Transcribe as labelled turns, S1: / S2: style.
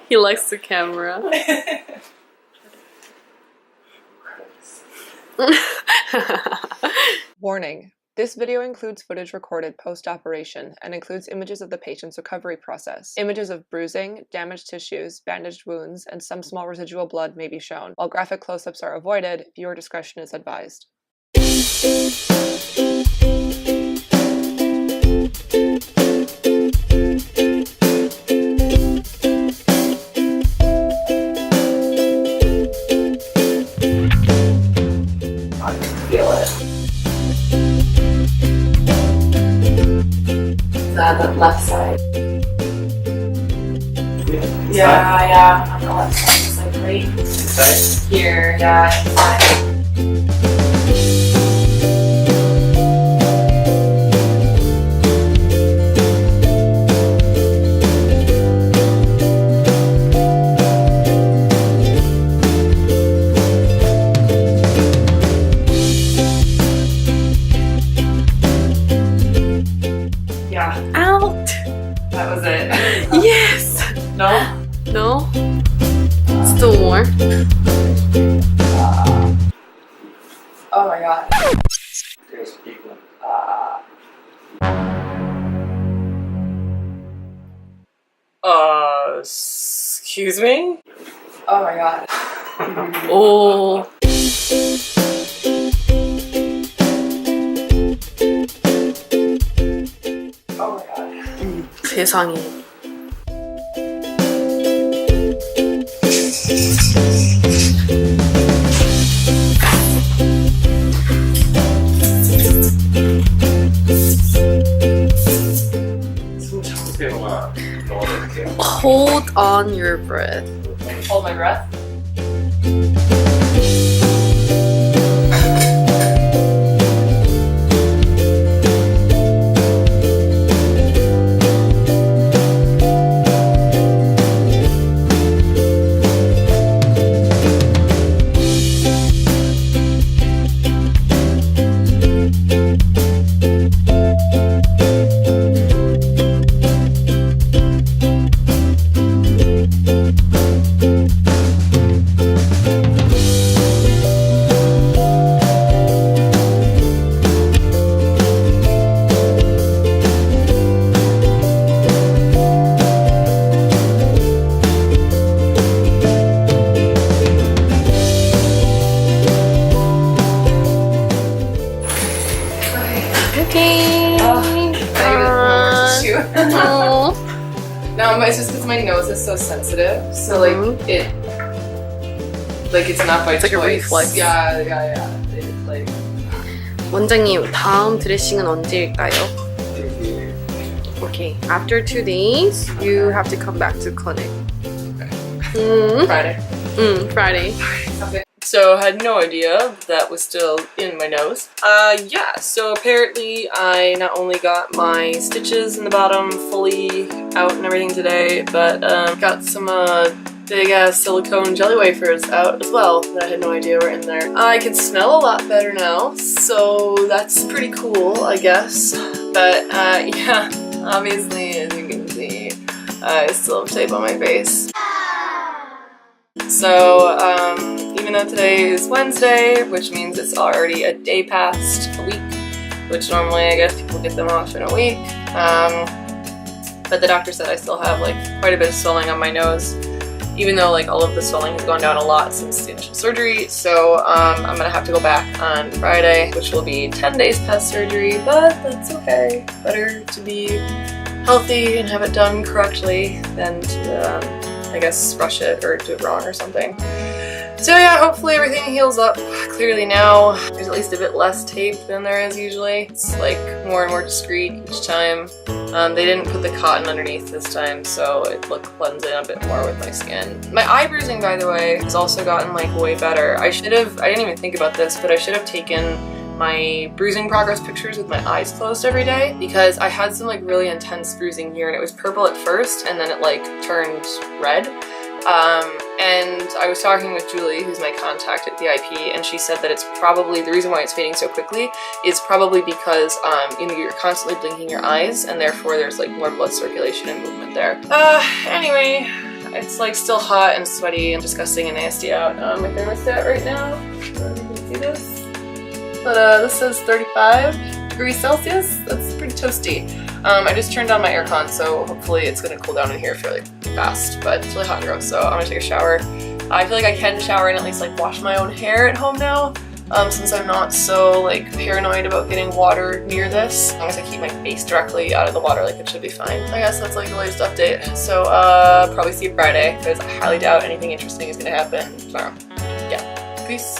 S1: He likes the camera.
S2: Warning. This video includes footage recorded post-operation and includes images of the patient's recovery process. Images of bruising, damaged tissues, bandaged wounds, and some small residual blood may be shown. While graphic close-ups are avoided, viewer discretion is advised.
S3: I can feel it. The left side. Yeah, on the left side. It's like right
S4: Inside?
S3: here, yeah, inside. Yeah,
S1: Out!
S3: that was it.
S1: Yes!
S3: No?
S1: No? Still more?
S3: Oh my god.
S4: There's people.
S2: Excuse me?
S3: Oh my god.
S1: Oh.
S3: Oh my god.
S1: 세상에.
S4: 숨 참으세요가 넣어놓을게요.
S1: Hold on your breath.
S3: Hold my breath.
S1: Okay. Oh.
S3: No, it's just because my nose is so sensitive. So like it's not by
S1: It's like a
S3: choice.
S1: reflex.
S3: Yeah. It's like
S1: 원장님, 다음 드레싱은 언제일까요? Okay, after 2 days, you have to come back to clinic.
S3: Friday.
S1: Friday.
S3: Okay.
S2: So I had no idea that was still in my nose. Yeah, so apparently I not only got my stitches in the bottom fully out and everything today, but got some big ass silicone jelly wafers out as well that I had no idea were in there. I can smell a lot better now, so that's pretty cool, I guess. But yeah, obviously as you can see, I still have tape on my face. So, even though today is Wednesday, which means it's already a day past a week, which normally I guess people get them off in a week, but the doctor said I still have like quite a bit of swelling on my nose, even though like all of the swelling has gone down a lot since the initial surgery. So I'm gonna have to go back on Friday, which will be 10 days past surgery, but that's okay. Better to be healthy and have it done correctly than to I guess rush it or do it wrong or something. So yeah, hopefully everything heals up clearly now. There's at least a bit less tape than there is usually. It's like more and more discreet each time. They didn't put the cotton underneath this time, so it blends in a bit more with my skin. My eye bruising, by the way, has also gotten like way better. I didn't even think about this, but I should have taken my bruising progress pictures with my eyes closed every day, because I had some like really intense bruising here and it was purple at first and then it like turned red. And I was talking with Julie, who's my contact at the IP, and she said that it's probably, the reason why it's fading so quickly is probably because, you know, you're constantly blinking your eyes, and therefore there's like more blood circulation and movement there. Anyway, it's like still hot and sweaty and disgusting and nasty out. My thermostat right now, I don't know if you can see this, but this says 35 degrees Celsius. That's pretty toasty. I just turned on my aircon, so hopefully it's gonna cool down in here fairly fast, but it's really hot and gross, so I'm gonna take a shower. I feel like I can shower and at least like wash my own hair at home now, since I'm not so like paranoid about getting water near this. As long as I keep my face directly out of the water, like it should be fine. I guess that's like the latest update. So probably see you Friday, because I highly doubt anything interesting is gonna happen tomorrow. Yeah, peace.